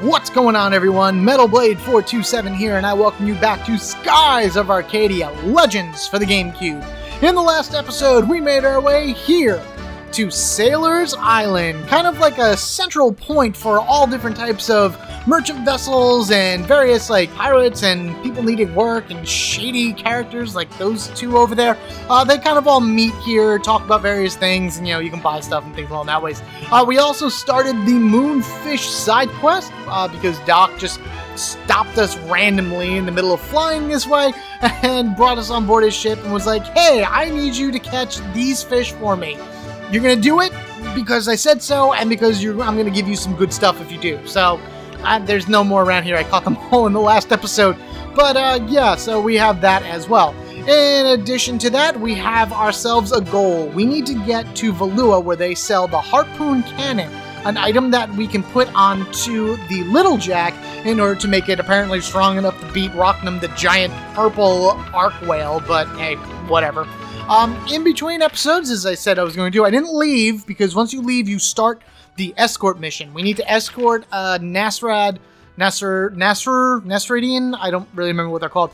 What's going on, everyone? MetalBlade427 here, and I welcome you back to Skies of Arcadia Legends for the GameCube. In the last episode, we made our way here to Sailor's Island, kind of like a central point for all different types of merchant vessels and various pirates and people needing work and shady characters like those two over there. They kind of all meet here, talk about various things, and you can buy stuff and things along that ways. We also started the Moonfish side quest because Doc just stopped us randomly in the middle of flying this way and brought us on board his ship and was like, "Hey, I need you to catch these fish for me. You're gonna do it because I said so, and because I'm gonna give you some good stuff if you do." So there's no more around here. I caught them all in the last episode, but yeah, so we have that as well. In addition to that, we have ourselves a goal. We need to get to Valua, where they sell the harpoon cannon, an item that we can put onto the Little Jack in order to make it apparently strong enough to beat Rocknum, the giant purple arc whale. But hey, whatever. In between episodes, as I said I was going to do, I didn't leave, because once you leave, you start the escort mission. We need to escort Nasradian, I don't really remember what they're called,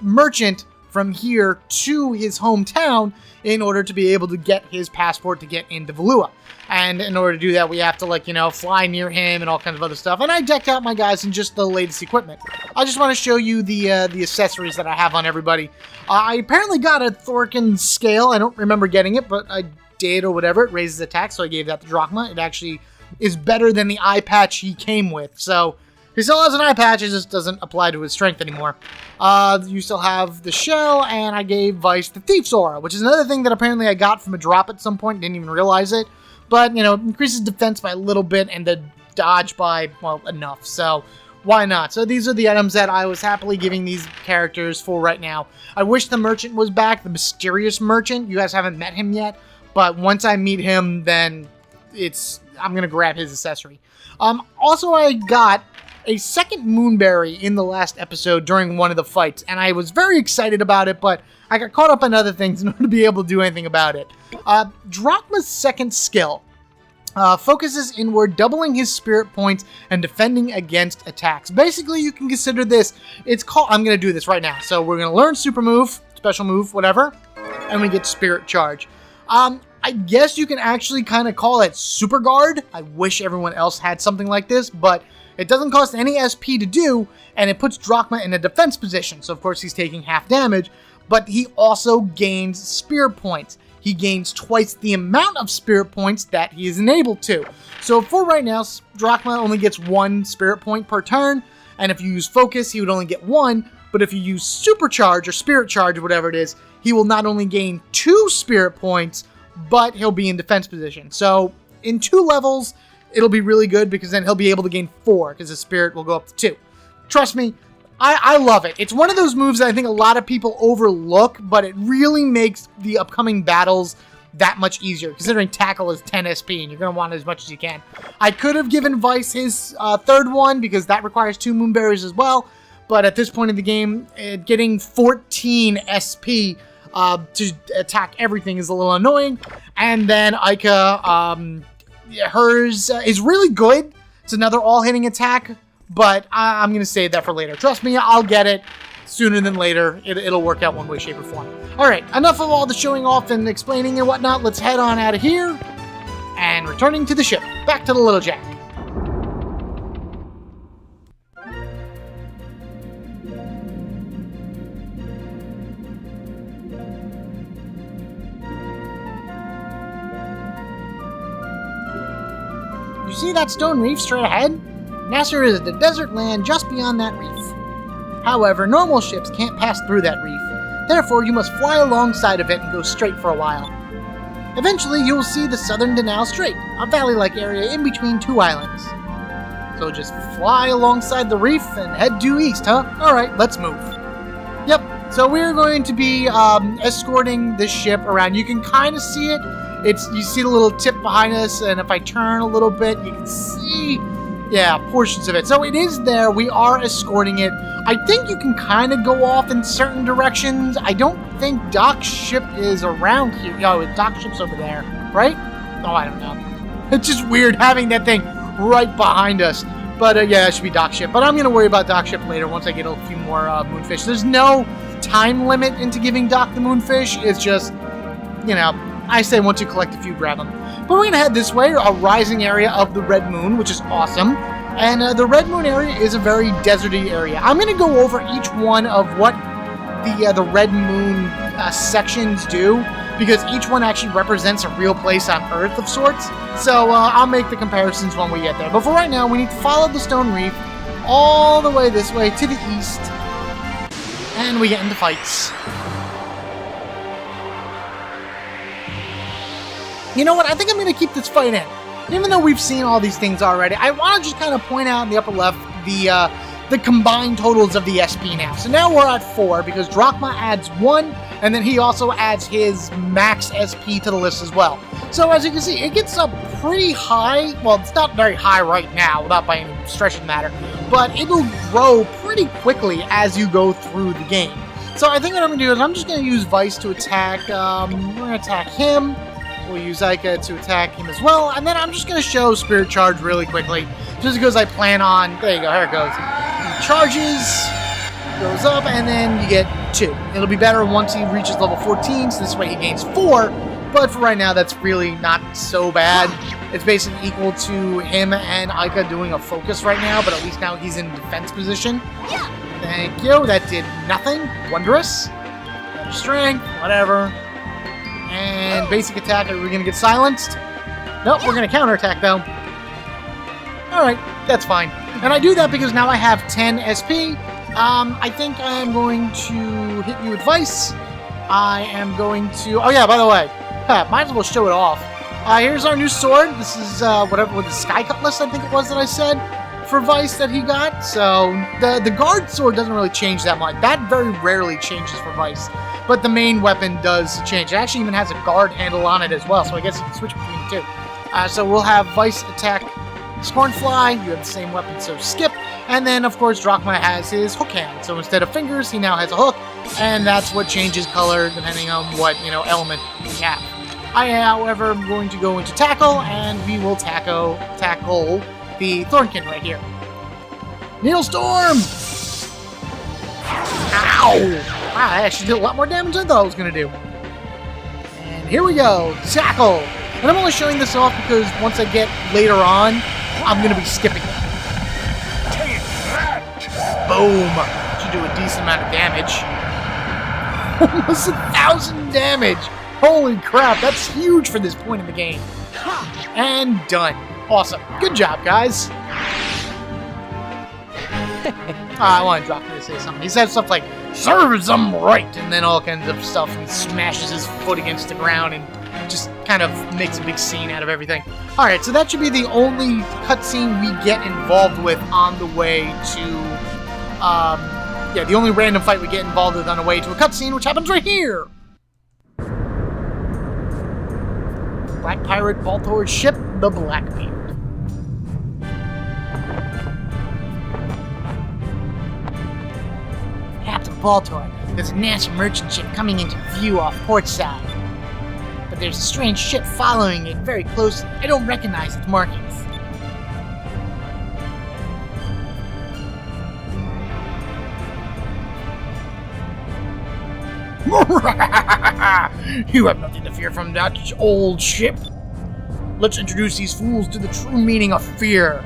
merchant from here to his hometown in order to be able to get his passport to get into Valua. And in order to do that, we have to, fly near him and all kinds of other stuff. And I decked out my guys in just the latest equipment. I just want to show you the accessories that I have on everybody. I apparently got a Thorkin scale. I don't remember getting it, but I did or whatever. It raises attack, so I gave that to Drachma. It actually is better than the eye patch he came with. So he still has an eye patch, it just doesn't apply to his strength anymore. You still have the shell, and I gave Vice the Thief's Aura, which is another thing that apparently I got from a drop at some point, didn't even realize it. But, increases defense by a little bit and the dodge by, well, enough. So, why not? So, these are the items that I was happily giving these characters for right now. I wish the merchant was back, the mysterious merchant. You guys haven't met him yet. But once I meet him, then I'm going to grab his accessory. Also, I got a second Moonberry in the last episode during one of the fights, and I was very excited about it, but I got caught up in other things in order to be able to do anything about it. Drachma's second skill focuses inward, doubling his spirit points and defending against attacks. Basically, you can consider this, I'm going to do this right now. So we're going to learn super move, special move, whatever, and we get spirit charge. I guess you can actually kind of call it super guard. I wish everyone else had something like this, but it doesn't cost any SP to do, and it puts Drachma in a defense position. So, of course, he's taking half damage, but he also gains spirit points. He gains twice the amount of spirit points that he is enabled to. So, for right now, Drachma only gets 1 spirit point per turn, and if you use focus, he would only get 1, but if you use supercharge or spirit charge or whatever it is, he will not only gain 2 spirit points, but he'll be in defense position. So, in 2 levels, it'll be really good, because then he'll be able to gain 4, because his spirit will go up to 2. Trust me, I love it. It's one of those moves that I think a lot of people overlook, but it really makes the upcoming battles that much easier, considering Tackle is 10 SP, and you're going to want as much as you can. I could have given Vice his third one, because that requires 2 Moonberries as well, but at this point in the game, getting 14 SP to attack everything is a little annoying. And then Ica, hers is really good. It's another all-hitting attack, but I'm going to save that for later. Trust me, I'll get it sooner than later. It'll work out one way, shape, or form. Alright, enough of all the showing off and explaining and whatnot. Let's head on out of here. And returning to the ship. Back to the Little Jack. You see that stone reef straight ahead? Nasser is the desert land just beyond that reef. However, normal ships can't pass through that reef. Therefore, you must fly alongside of it and go straight for a while. Eventually, you will see the southern Denal Strait, a valley-like area in between 2 islands. So just fly alongside the reef and head due east, huh? Alright, let's move. Yep, so we're going to be escorting this ship around. You can kind of see it. You see the little tip behind us, and if I turn a little bit, you can see, portions of it. So it is there. We are escorting it. I think you can kind of go off in certain directions. I don't think Doc's ship is around here. No, Doc's ship's over there, right? Oh, I don't know. It's just weird having that thing right behind us. But yeah, it should be dock ship. But I'm going to worry about dock ship later once I get a few more moonfish. There's no time limit into giving Doc the moonfish. It's just, you know, I say once you collect a few, grab them. But we're going to head this way, a rising area of the Red Moon, which is awesome. And the Red Moon area is a very deserty area. I'm going to go over each one of what the Red Moon sections do, because each one actually represents a real place on Earth of sorts. So I'll make the comparisons when we get there. But for right now, we need to follow the Stone Reef all the way this way to the east. And we get into fights. You know what? I think I'm going to keep this fight in. Even though we've seen all these things already, I want to just kind of point out in the upper left the combined totals of the SP now. So now we're at 4 because Drachma adds 1, and then he also adds his max SP to the list as well. So as you can see, it gets up pretty high. Well, it's not very high right now, not by any stretch of the matter, but it'll grow pretty quickly as you go through the game. So I think what I'm going to do is I'm just going to use Vice to attack, we're going to attack him. We'll use Ica to attack him as well, and then I'm just going to show Spirit Charge really quickly, just because I plan on, there you go, here it goes. He charges, goes up, and then you get 2. It'll be better once he reaches level 14, so this way he gains 4, but for right now, that's really not so bad. It's basically equal to him and Ica doing a focus right now, but at least now he's in defense position. Thank you, that did nothing. Wondrous. Strength, whatever. And basic attack, are we going to get silenced? Nope, we're going to counterattack though. Alright, that's fine. And I do that because now I have 10 SP. I think I'm going to hit you with Vice. I am going to... Oh yeah, by the way, might as well show it off. Here's our new sword. This is whatever, with the Sky Cutlass, I think it was that I said, for Vice that he got. So the guard sword doesn't really change that much. That very rarely changes for Vice. But the main weapon does change. It actually even has a guard handle on it as well, so I guess you can switch between the two. So we'll have Vice attack Scornfly. You have the same weapon, so skip. And then, of course, Drachma has his hook hand. So instead of fingers, he now has a hook, and that's what changes color depending on what, element we have. I, however, am going to go into Tackle, and we will tackle the Thornkin right here. Needle Storm! Ow! Wow, that actually did a lot more damage than I thought it was going to do. And here we go. Tackle! And I'm only showing this off because once I get later on, I'm going to be skipping it. Take that! Boom! Should do a decent amount of damage. Almost 1,000 damage! Holy crap, that's huge for this point in the game. And done. Awesome. Good job, guys. I want to drop me to say something. He says stuff like, serves them right, and then all kinds of stuff, and smashes his foot against the ground and just kind of makes a big scene out of everything. Alright, so that should be the only cutscene we get involved with on the way to, the only random fight we get involved with on the way to a cutscene, which happens right here! Black Pirate Baltor's ship, the Blackbeard. Captain Baltor, there's a nasty merchant ship coming into view off port side. But there's a strange ship following it very closely. I don't recognize its markings. You have nothing to fear from that old ship. Let's introduce these fools to the true meaning of fear.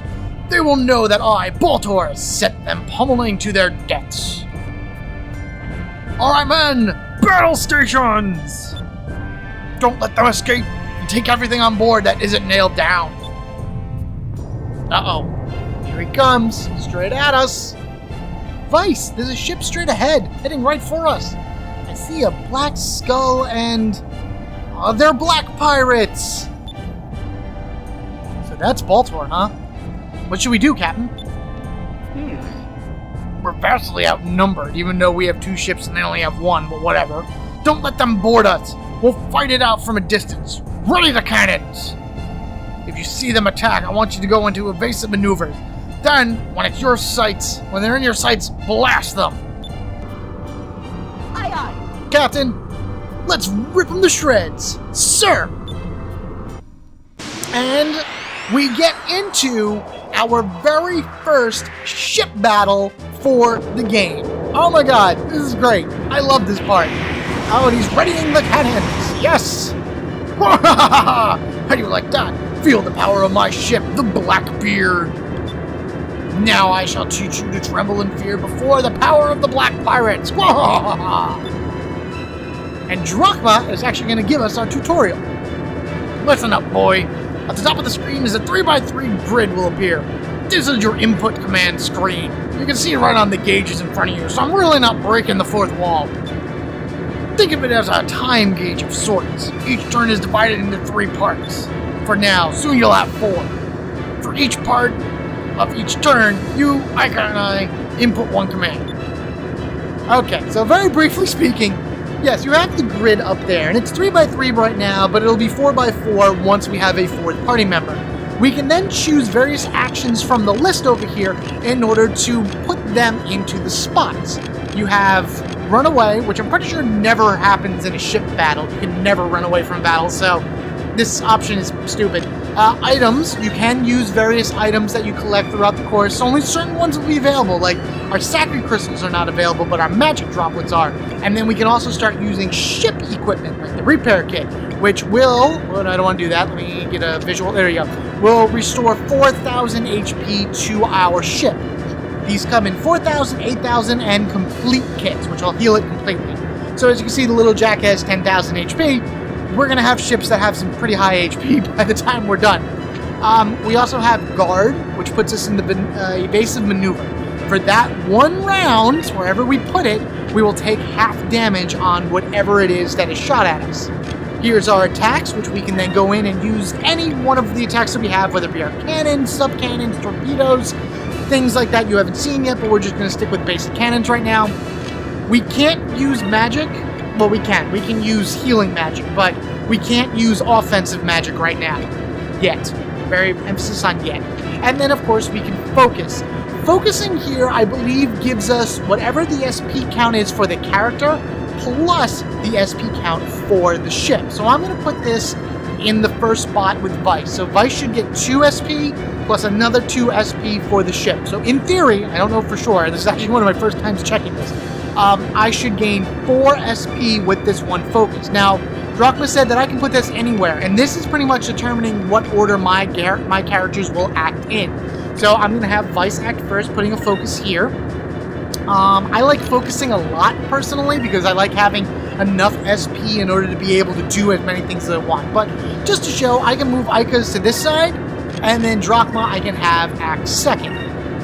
They will know that I, Baltor, set them pummeling to their deaths. Alright, men! Battle stations! Don't let them escape, and take everything on board that isn't nailed down. Uh-oh. Here he comes, straight at us. Vice, there's a ship straight ahead, heading right for us. I see a black skull and... they're black pirates! So that's Baltor, huh? What should we do, Captain? We're vastly outnumbered, even though we have 2 ships and they only have 1, but whatever. Don't let them board us! We'll fight it out from a distance. Ready the cannons! If you see them attack, I want you to go into evasive maneuvers. Then, when they're in your sights, blast them! Aye, aye. Captain, let's rip them to shreds, sir! And we get into our very first ship battle for the game. Oh my god, this is great. I love this part. Oh, and he's readying the cannons. Yes! How do you like that? Feel the power of my ship, the Blackbeard. Now I shall teach you to tremble in fear before the power of the Black Pirates. And Drachma is actually going to give us our tutorial. Listen up, boy. At the top of the screen is a 3x3 grid will appear. This is your input command screen. You can see it right on the gauges in front of you, so I'm really not breaking the fourth wall. Think of it as a time gauge of sorts. Each turn is divided into 3 parts. For now, soon you'll have 4. For each part of each turn, you, Icon, and I input 1 command. Okay, so very briefly speaking, yes, you have the grid up there, and it's 3x3 right now, but it'll be 4x4 once we have a 4th party member. We can then choose various actions from the list over here in order to put them into the spots. You have run away, which I'm pretty sure never happens in a ship battle. You can never run away from battle, so this option is stupid. Items, you can use various items that you collect throughout the course. Only certain ones will be available, like our sacred crystals are not available, but our magic droplets are. And then we can also start using ship equipment, like the repair kit, which will, well, I don't want to do that, let me get a visual, there you go, will restore 4,000 HP to our ship. These come in 4,000, 8,000, and complete kits, which will heal it completely. So as you can see, the little Jack has 10,000 HP. We're going to have ships that have some pretty high HP by the time we're done. We also have Guard, which puts us in the evasive maneuver. For that 1 round, wherever we put it, we will take half damage on whatever it is that is shot at us. Here's our attacks, which we can then go in and use any one of the attacks that we have, whether it be our cannons, sub-cannons, torpedoes, things like that you haven't seen yet, but we're just going to stick with basic cannons right now. We can't use magic. Well, we can. We can use healing magic, but we can't use offensive magic right now. Yet. Very emphasis on yet. And then, of course, we can focus. Focusing here, I believe, gives us whatever the SP count is for the character, plus the SP count for the ship. So I'm going to put this in the first spot with Vice. So Vice should get 2 SP plus another 2 SP for the ship. So in theory, I don't know for sure, this is actually one of my first times checking this, I should gain 4 SP with this 1 focus. Now, Drachma said that I can put this anywhere, and this is pretty much determining what order my characters will act in. So I'm going to have Vice act first, putting a focus here. I like focusing a lot, personally, because I like having enough SP in order to be able to do as many things as I want. But just to show, I can move Ikas to this side, and then Drachma I can have act second.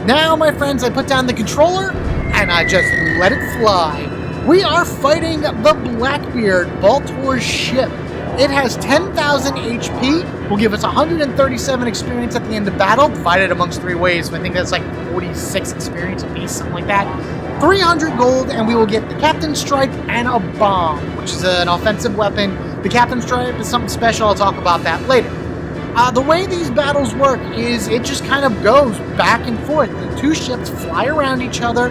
Now, my friends, I put down the controller, and I just let it fly. We are fighting the Blackbeard, Baltor's ship. It has 10,000 HP, will give us 137 experience at the end of battle, divided amongst 3 waves. So I think that's like 46 experience apiece, something like that. 300 gold, and we will get the Captain's Stripe and a bomb, which is an offensive weapon. The Captain's Stripe is something special. I'll talk about that later. The way these battles work is it just kind of goes back and forth. The 2 ships fly around each other,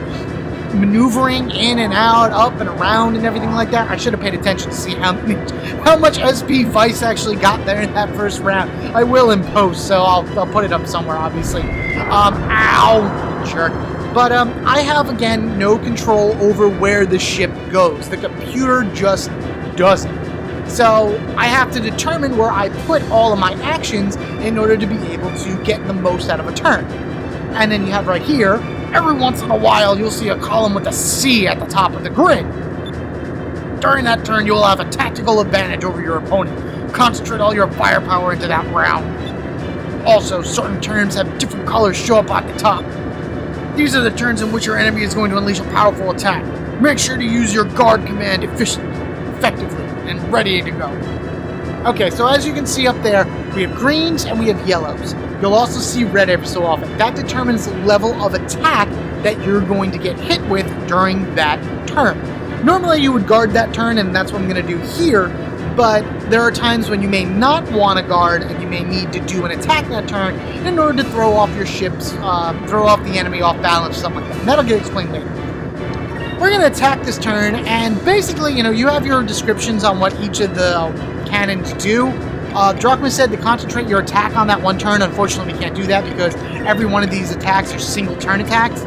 maneuvering in and out, up and around, and everything like that. I should have paid attention to see how much SP Vice actually got there in that first round. I will in post, so I'll put it up somewhere, obviously. Ow! Jerk. But I have, again, no control over where the ship goes. The computer just doesn't. So I have to determine where I put all of my actions in order to be able to get the most out of a turn. And then you have right here, every once in a while you'll see a column with a C at the top of the grid. During that turn, you'll have a tactical advantage over your opponent. Concentrate all your firepower into that round. Also, certain turns have different colors show up at the top. These are the turns in which your enemy is going to unleash a powerful attack. Make sure to use your guard command effectively and ready to go. Okay, so as you can see up there, we have greens and we have yellows. You'll also see red every so often. That determines the level of attack that you're going to get hit with during that turn. Normally you would guard that turn, and that's what I'm going to do here, but there are times when you may not want to guard and you may need to do an attack that turn in order to throw off your ships, throw off the enemy off balance, something like that. And that'll get explained later. We're going to attack this turn, and basically, you have your descriptions on what each of the cannons do. Drachma said to concentrate your attack on that one turn. Unfortunately, we can't do that because every one of these attacks are single turn attacks.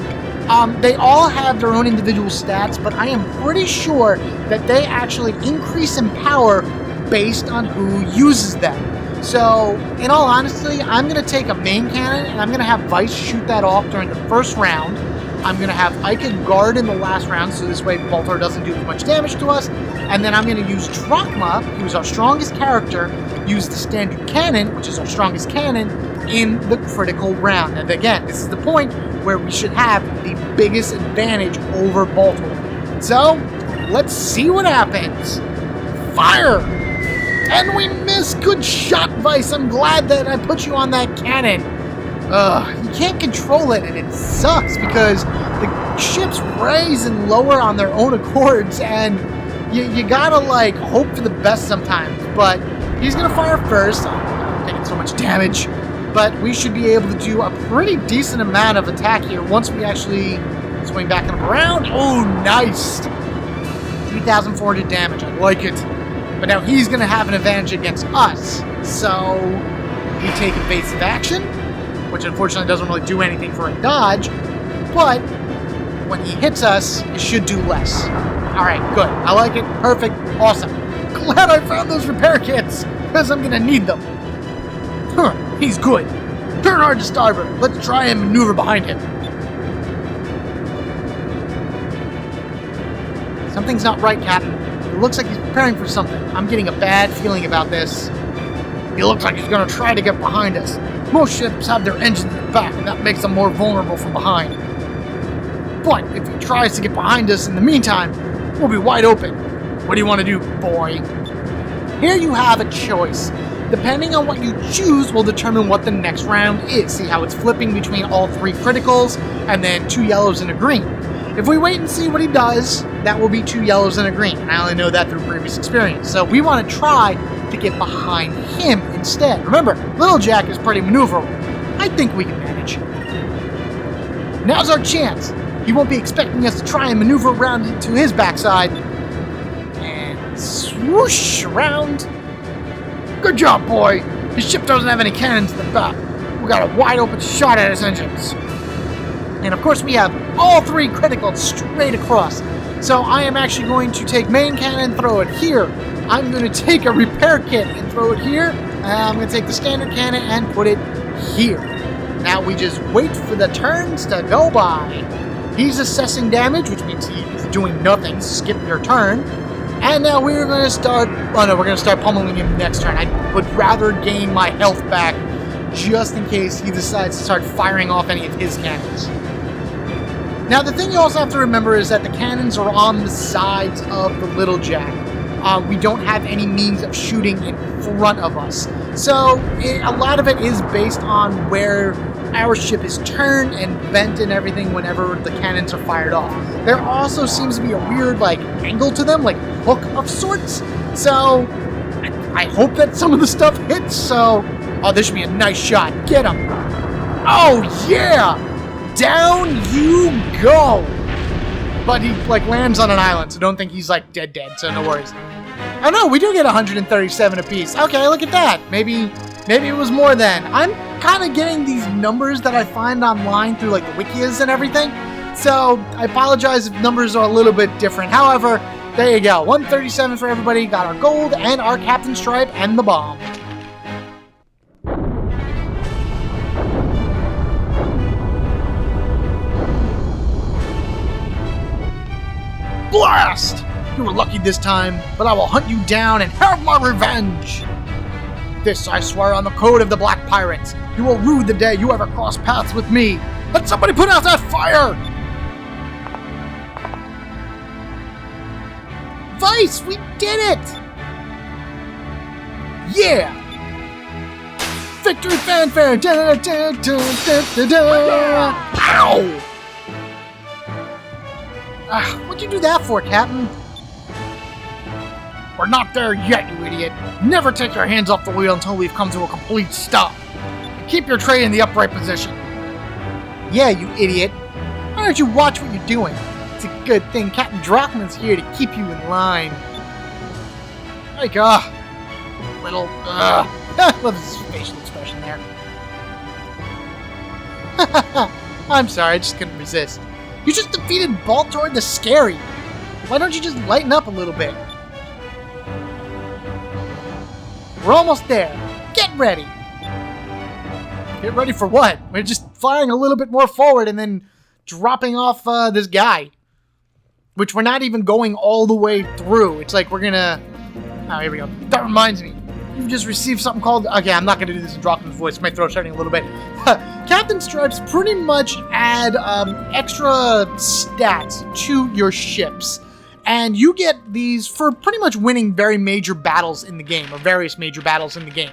They all have their own individual stats, but I am pretty sure that they actually increase in power based on who uses them. So, in all honesty, I'm going to take a main cannon and I'm going to have Vice shoot that off during the first round. I'm going to have Ica guard in the last round, so this way Baltor doesn't do as much damage to us. And then I'm going to use Drachma, who's our strongest character, use the standard cannon, which is our strongest cannon, in the critical round. And again, this is the point where we should have the biggest advantage over Baltor. So, let's see what happens. Fire! And we missed! Good shot, Vice! I'm glad that I put you on that cannon. You can't control it, and it sucks because the ships raise and lower on their own accords, and you gotta, like, hope for the best sometimes. But he's gonna fire first. I'm taking so much damage. But we should be able to do a pretty decent amount of attack here once we actually swing back and around. Oh, nice! 3,400 damage. I like it. But now he's gonna have an advantage against us. So we take evasive action, which unfortunately doesn't really do anything for a dodge, but when he hits us, it should do less. Alright, good. I like it. Perfect. Awesome. Glad I found those repair kits, because I'm going to need them. Huh, he's good. Turn hard to starboard. Let's try and maneuver behind him. Something's not right, Captain. It looks like he's preparing for something. I'm getting a bad feeling about this. He looks like he's going to try to get behind us. Most ships have their engines in the back, and that makes them more vulnerable from behind. But if he tries to get behind us in the meantime, we'll be wide open. What do you want to do, boy? Here you have a choice. Depending on what you choose will determine what the next round is. See how it's flipping between all 3 criticals, and then 2 yellows and a green. If we wait and see what he does, that will be 2 yellows and a green. And I only know that through previous experience. So we want to try to get behind him instead. Remember, Little Jack is pretty maneuverable. I think we can manage. Now's our chance. He won't be expecting us to try and maneuver around into his backside. And swoosh around. Good job, boy. His ship doesn't have any cannons in the back. We got a wide open shot at his engines. And of course we have all 3 criticals straight across. So I am actually going to take main cannon, throw it here. I'm going to take a repair kit and throw it here. I'm going to take the standard cannon and put it here. Now we just wait for the turns to go by. He's assessing damage, which means he's doing nothing. Skip your turn. And now we're going to start... Oh no, we're going to start pummeling him next turn. I would rather gain my health back just in case he decides to start firing off any of his cannons. Now the thing you also have to remember is that the cannons are on the sides of the Little Jack. We don't have any means of shooting in front of us. So a lot of it is based on where our ship is turned and bent and everything whenever the cannons are fired off. There also seems to be a weird angle to them, like hook of sorts. So I hope that some of the stuff hits. So, oh, this should be a nice shot. Get him. Oh yeah! Down you go! But he lands on an island, so don't think he's dead, so no worries. Oh no, we do get 137 apiece. Okay, look at that. Maybe it was more than. I'm kind of getting these numbers that I find online through the wikis and everything. So I apologize if numbers are a little bit different. However, there you go. 137 for everybody. Got our gold and our captain stripe and the bomb. Blast! You were lucky this time, but I will hunt you down and have my revenge! This I swear on the code of the Black Pirates. You will rue the day you ever cross paths with me. Let somebody put out that fire! Vice, we did it! Yeah! Victory fanfare! Da, da, da, da, da, da. Ow! What'd you do that for, Captain? We're not there yet, you idiot. Never take your hands off the wheel until we've come to a complete stop. And keep your tray in the upright position. Yeah, you idiot. Why don't you watch what you're doing? It's a good thing Captain Drachman's here to keep you in line. little... I love his facial expression there. I'm sorry, I just couldn't resist. You just defeated Baltor the Scary. Why don't you just lighten up a little bit? We're almost there. Get ready. Get ready for what? We're just firing a little bit more forward and then dropping off this guy. Which we're not even going all the way through. It's like we're gonna... Oh, here we go. That reminds me. You've just received something called... Okay, I'm not gonna do this in Dropman's voice. My throat's hurting a little bit. Captain Stripes pretty much add extra stats to your ships. And you get these for pretty much winning very major battles in the game. Or various major battles in the game.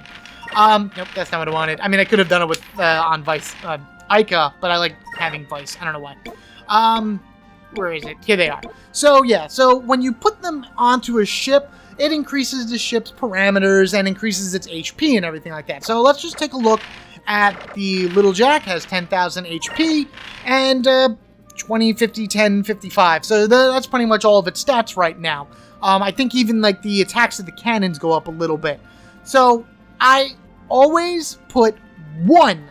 Nope, that's not what I wanted. I mean, I could have done it with on Vice Ica, but I like having Vice. I don't know why. Where is it? Here they are. So, yeah. So, when you put them onto a ship, it increases the ship's parameters and increases its HP and everything like that. So, let's just take a look at the Little Jack. Has 10,000 HP and 20, 50, 10, 55. So, that's pretty much all of its stats right now. I think even, like, the attacks of the cannons go up a little bit. So, I always put one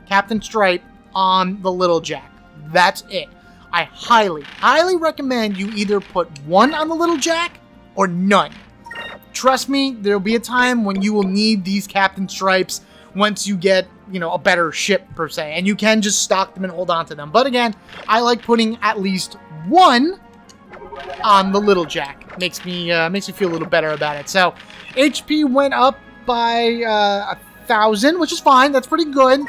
Captain Stripe on the Little Jack. That's it. I highly recommend you either put one on the Little Jack or none. Trust me, there'll be a time when you will need these Captain Stripes once you get, you know, a better ship per se. And you can just stock them and hold on to them. But again, I like putting at least one on the Little Jack. Makes me feel a little better about it. So, HP went up by 1,000, which is fine. That's pretty good.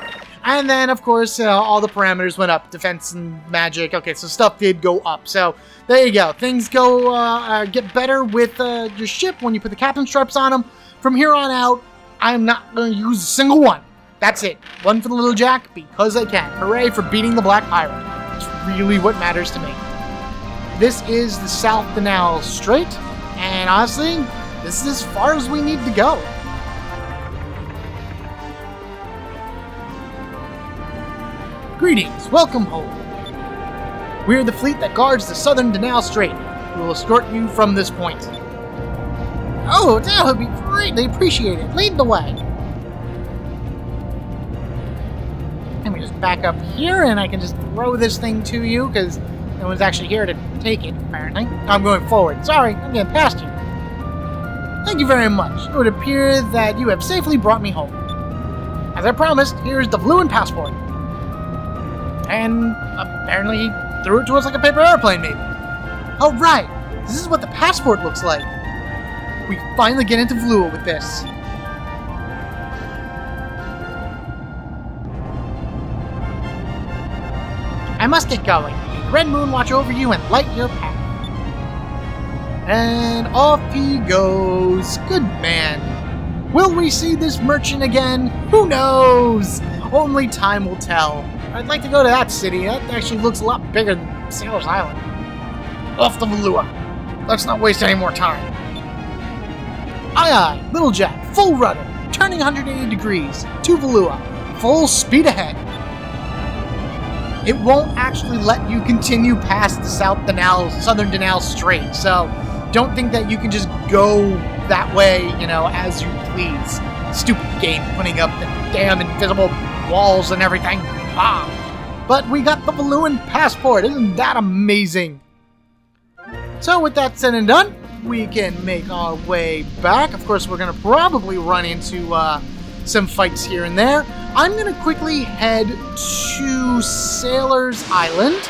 And then, of course, all the parameters went up. Defense and magic. Okay, so stuff did go up. So, there you go. Things go get better with your ship when you put the Captain Stripes on them. From here on out, I'm not going to use a single one. That's it. One for the Little Jack because I can. Hooray for beating the Black Pirate. It's really what matters to me. This is the South Denal Strait. And honestly, this is as far as we need to go. Greetings, welcome home. We are the fleet that guards the southern Denal Strait. We will escort you from this point. Oh, that would be greatly appreciated. Lead the way. Let me just back up here and I can just throw this thing to you because no one's actually here to take it, apparently. I'm going forward. Sorry, I'm getting past you. Thank you very much. It would appear that you have safely brought me home. As I promised, here's the Vluan passport. And apparently he threw it to us like a paper airplane, maybe. Oh, right. This is what the passport looks like. We finally get into Vlua with this. I must get going. May the Red Moon watch over you and light your path. And off he goes. Good man. Will we see this merchant again? Who knows? Only time will tell. I'd like to go to that city. That actually looks a lot bigger than Sailor's Island. Off to Vlua. Let's not waste any more time. Aye aye, Little Jack, full rudder, turning 180 degrees, to Vlua, full speed ahead. It won't actually let you continue past the Southern Denal Strait, so don't think that you can just go that way, you know, as you please. Stupid game putting up the damn invisible walls and everything. But we got the Vluan passport. Isn't that amazing? So with that said and done, we can make our way back. Of course, we're going to probably run into some fights here and there. I'm going to quickly head to Sailor's Island.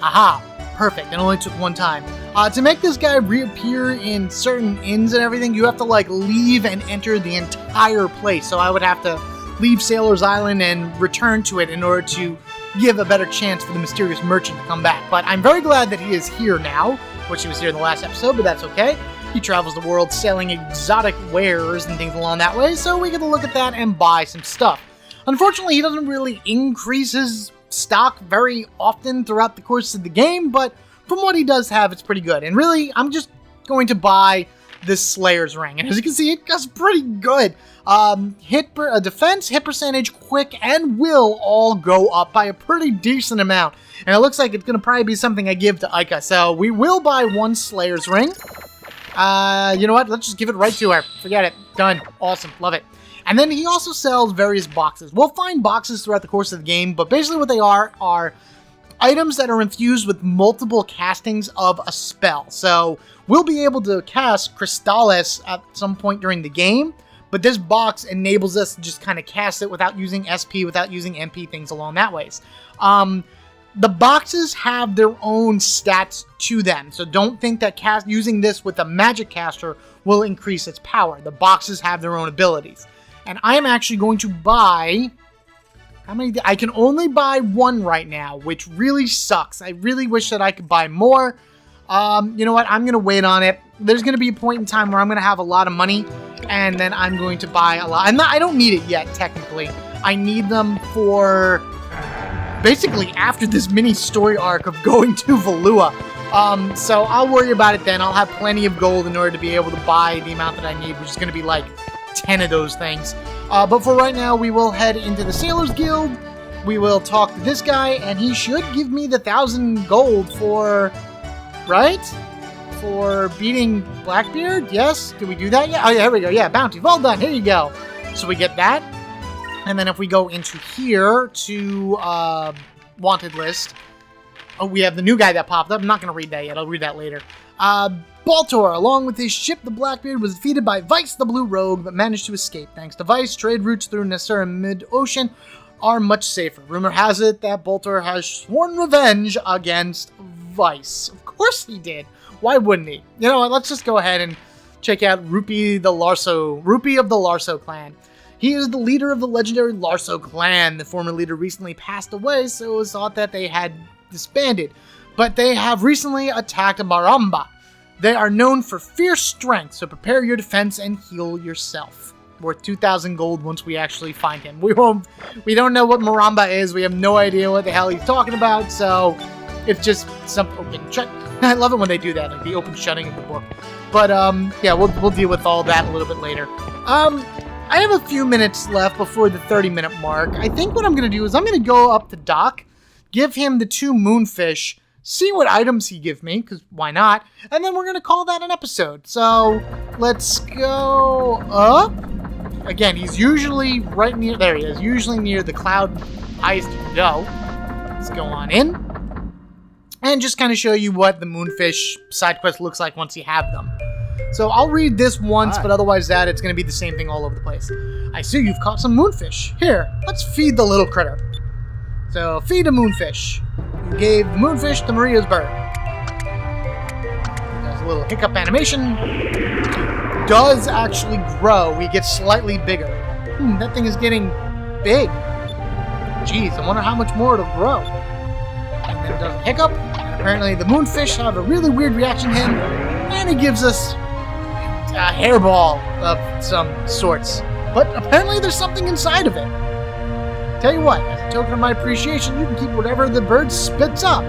Aha! Perfect. It only took one time. To make this guy reappear in certain inns and everything, you have to, like, leave and enter the entire place. So I would have to leave Sailor's Island and return to it in order to give a better chance for the mysterious merchant to come back. But I'm very glad that he is here now, which he was here in the last episode, but that's okay. He travels the world selling exotic wares and things along that way, so we get to look at that and buy some stuff. Unfortunately, he doesn't really increase his stock very often throughout the course of the game, but from what he does have, it's pretty good. And really, I'm just going to buy this Slayer's Ring. And as you can see, it does pretty good. Defense, hit percentage, quick, and will all go up by a pretty decent amount. And it looks like it's going to probably be something I give to Ica. So we will buy one Slayer's Ring. You know what? Let's just give it right to her. Forget it. Done. Awesome. Love it. And then he also sells various boxes. We'll find boxes throughout the course of the game, but basically what they are items that are infused with multiple castings of a spell. So we'll be able to cast Crystallus at some point during the game, but this box enables us to just kind of cast it without using SP, without using MP, things along that ways. The boxes have their own stats to them, so don't think that using this with a magic caster will increase its power. The boxes have their own abilities. And I am actually going to buy... How many? I can only buy one right now, which really sucks. I really wish that I could buy more. You know what? I'm going to wait on it. There's going to be a point in time where I'm going to have a lot of money, and then I'm going to buy a lot. I don't need it yet, technically. I need them for basically after this mini story arc of going to Valua. So I'll worry about it then. I'll have plenty of gold in order to be able to buy the amount that I need, which is going to be like 10 of those things. But for right now, we will head into the Sailors Guild. We will talk to this guy, and he should give me the 1,000 gold for... Right? For beating Blackbeard? Yes? Did we do that yet? Oh, yeah, here we go. Yeah, bounty. Well done. Here you go. So we get that. And then if we go into here to wanted list, oh, we have the new guy that popped up. I'm not going to read that yet. I'll read that later. Baltor, along with his ship, the Blackbeard, was defeated by Vice, the Blue Rogue, but managed to escape. Thanks to Vice, trade routes through Nessar and mid-ocean are much safer. Rumor has it that Baltor has sworn revenge against Vice. Of course he did. Why wouldn't he? You know what? Let's just go ahead and check out Rupee of the Larso clan. He is the leader of the legendary Larso clan. The former leader recently passed away, so it was thought that they had disbanded. But they have recently attacked Maramba. They are known for fierce strength, so prepare your defense and heal yourself. Worth 2,000 gold once we actually find him. We don't know what Maramba is. We have no idea what the hell he's talking about, so it's just some open shut. I love it when they do that, like the open shutting of the book. But yeah, we'll deal with all that a little bit later. I have a few minutes left before the 30-minute mark. I think what I'm going to do is I'm going to go up to Doc, give him the 2 moonfish, see what items he gives me, because why not? And then we're going to call that an episode. So let's go up. Again, he's usually right near, there he is, usually near the cloud highest you can go. Let's go on in. And just kind of show you what the moonfish side quest looks like once you have them. So I'll read this once, but otherwise that it's going to be the same thing all over the place. I see you've caught some moonfish. Here, let's feed the little critter. So feed a moonfish. You gave the moonfish to Maria's bird. There's a little hiccup animation. It does actually grow. He gets slightly bigger. That thing is getting big. Jeez, I wonder how much more it'll grow. And then it does a hiccup. And apparently the moonfish have a really weird reaction to him. And he gives us a hairball of some sorts. But apparently there's something inside of it. Tell you what, as a token of my appreciation, you can keep whatever the bird spits up.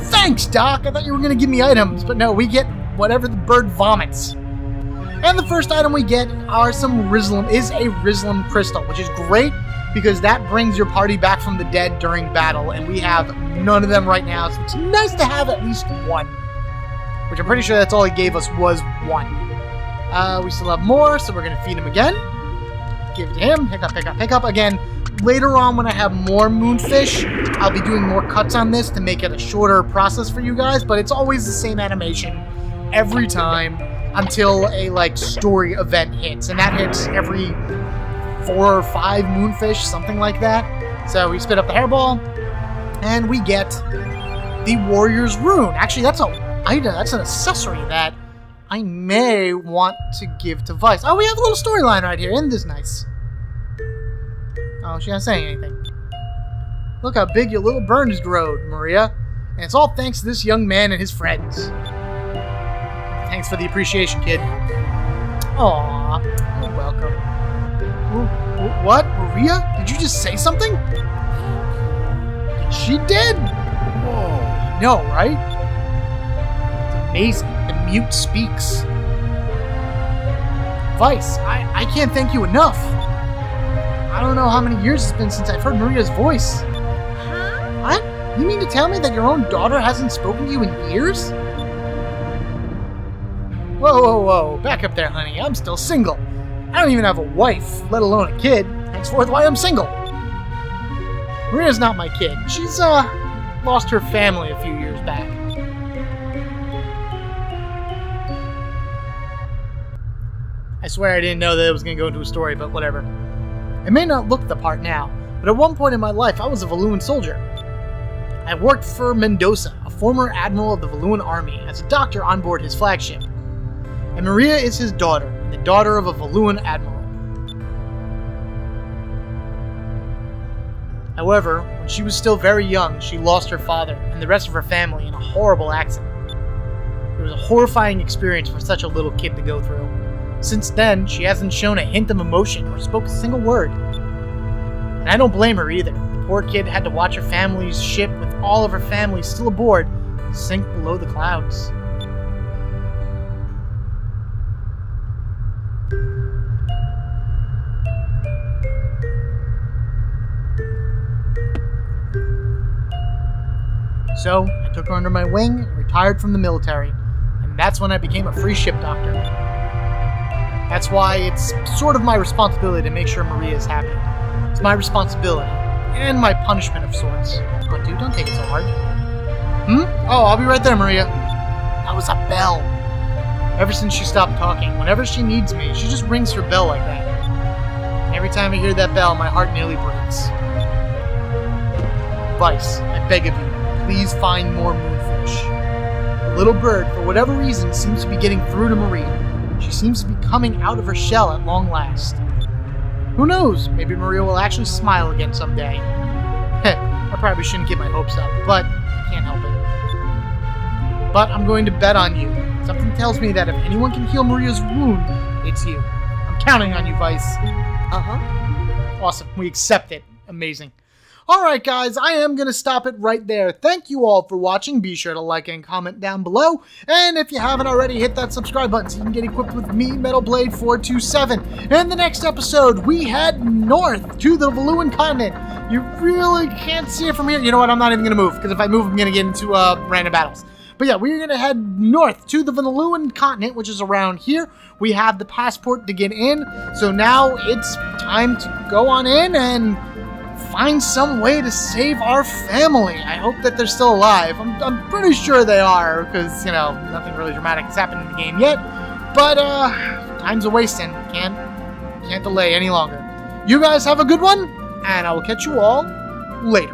Thanks, Doc! I thought you were going to give me items, but no, we get whatever the bird vomits. And the first item we get are is a Rizlum crystal, which is great because that brings your party back from the dead during battle, and we have none of them right now, so it's nice to have at least one. Which I'm pretty sure that's all he gave us was one. We still have more, so we're going to feed him again. Give it to him. Hiccup, hiccup, hiccup. Again, later on when I have more moonfish, I'll be doing more cuts on this to make it a shorter process for you guys, but it's always the same animation every time until a story event hits, and that hits every 4 or 5 moonfish, something like that. So we spit up the hairball, and we get the Warrior's Rune. Actually, that's an accessory that I may want to give to Vice. Oh, we have a little storyline right here. Isn't this nice? Oh, she's not saying anything. Look how big your little burn has grown, Maria. And it's all thanks to this young man and his friends. Thanks for the appreciation, kid. Aww, you're welcome. What? Maria? Did you just say something? She did! Whoa. I know, right? It's amazing. The mute speaks. Vice, I can't thank you enough. I don't know how many years it's been since I've heard Maria's voice. Huh? What? You mean to tell me that your own daughter hasn't spoken to you in years? Whoa, whoa, whoa. Back up there, honey. I'm still single. I don't even have a wife, let alone a kid. Henceforth, why I'm single. Maria's not my kid. She's, lost her family a few years back. I swear I didn't know that it was going to go into a story, but whatever. It may not look the part now, but at one point in my life, I was a Valuan soldier. I worked for Mendoza, a former admiral of the Valuan army, as a doctor on board his flagship. And Maria is his daughter, and the daughter of a Valuan admiral. However, when she was still very young, she lost her father and the rest of her family in a horrible accident. It was a horrifying experience for such a little kid to go through. Since then, she hasn't shown a hint of emotion or spoke a single word. And I don't blame her either. The poor kid had to watch her family's ship, with all of her family still aboard, sink below the clouds. So, I took her under my wing and retired from the military, and that's when I became a free ship doctor. That's why it's sort of my responsibility to make sure Maria is happy. It's my responsibility, and my punishment of sorts. Oh, dude, don't take it so hard. Oh, I'll be right there, Maria. That was a bell. Ever since she stopped talking, whenever she needs me, she just rings her bell like that. And every time I hear that bell, my heart nearly breaks. Vice, I beg of you, please find more moonfish. The little bird, for whatever reason, seems to be getting through to Maria. She seems to be coming out of her shell at long last. Who knows? Maybe Maria will actually smile again someday. I probably shouldn't get my hopes up, but I can't help it. But I'm going to bet on you. Something tells me that if anyone can heal Maria's wound, it's you. I'm counting on you, Vice. Uh-huh. Awesome. We accept it. Amazing. Alright guys, I am going to stop it right there. Thank you all for watching. Be sure to like and comment down below. And if you haven't already, hit that subscribe button so you can get equipped with me, MetalBlade427. In the next episode, we head north to the Valuan continent. You really can't see it from here. You know what, I'm not even going to move, because if I move, I'm going to get into random battles. But yeah, we're going to head north to the Valuan continent, which is around here. We have the passport to get in. So now it's time to go on in and find some way to save our family. I hope that they're still alive. I'm pretty sure they are, because, you know, nothing really dramatic has happened in the game yet. But, time's a wasting. Can't delay any longer. You guys have a good one, and I will catch you all later.